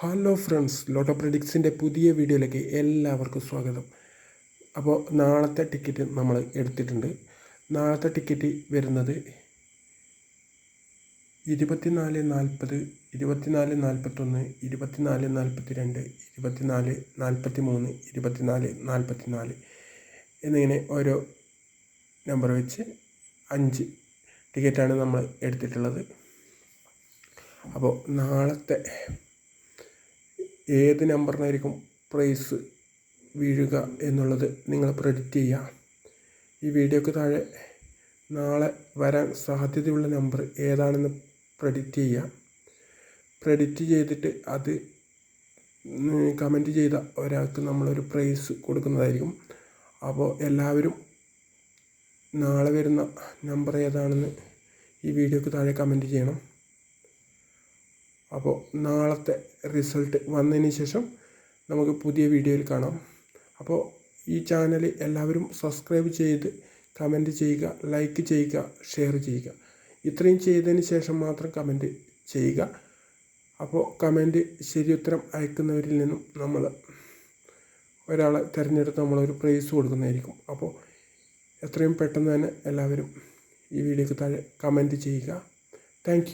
Hello friends, lotto പ്രെഡിക്സിൻ്റെ പുതിയ വീഡിയോയിലേക്ക് എല്ലാവർക്കും സ്വാഗതം. അപ്പോൾ നാളത്തെ ടിക്കറ്റ് നമ്മൾ എടുത്തിട്ടുണ്ട്. നാളത്തെ ടിക്കറ്റ് വരുന്നത് 24:40, 24:41, 24:42, 24:43, 24:44 എന്നിങ്ങനെ ഓരോ നമ്പർ വെച്ച് 5 ടിക്കറ്റാണ് നമ്മൾ എടുത്തിട്ടുള്ളത്. അപ്പോൾ നാളത്തെ ഏത് നമ്പറിനായിരിക്കും പ്രൈസ് വീഴുക എന്നുള്ളത് നിങ്ങൾ പ്രെഡിക്റ്റ് ചെയ്യുക. ഈ വീഡിയോക്ക് താഴെ നാളെ വരാൻ സാധ്യതയുള്ള നമ്പർ ഏതാണെന്ന് പ്രെഡിക്റ്റ് ചെയ്യുക. പ്രെഡിക്റ്റ് ചെയ്തിട്ട് അത് കമൻറ്റ് ചെയ്ത ഒരാൾക്ക് നമ്മളൊരു പ്രൈസ് കൊടുക്കുന്നതായിരിക്കും. അപ്പോൾ എല്ലാവരും നാളെ വരുന്ന നമ്പർ ഏതാണെന്ന് ഈ വീഡിയോക്ക് താഴെ കമൻറ്റ് ചെയ്യണം. അപ്പോൾ നാളത്തെ റിസൾട്ട് വന്നതിന് ശേഷം നമുക്ക് പുതിയ വീഡിയോയിൽ കാണാം. അപ്പോൾ ഈ ചാനൽ എല്ലാവരും സബ്സ്ക്രൈബ് ചെയ്ത് കമൻറ്റ് ചെയ്യുക, ലൈക്ക് ചെയ്യുക, ഷെയർ ചെയ്യുക. ഇത്രയും ചെയ്തതിന് ശേഷം മാത്രം കമൻറ്റ് ചെയ്യുക. അപ്പോൾ കമൻറ്റ് ശരിയുത്തരം അയക്കുന്നവരിൽ നിന്നും നമ്മൾ ഒരാളെ തിരഞ്ഞെടുത്ത് നമ്മളൊരു പ്രൈസ് കൊടുക്കുന്നതായിരിക്കും. അപ്പോൾ എത്രയും പെട്ടെന്ന് തന്നെ എല്ലാവരും ഈ വീഡിയോക്ക് താഴെ കമൻറ്റ് ചെയ്യുക. താങ്ക്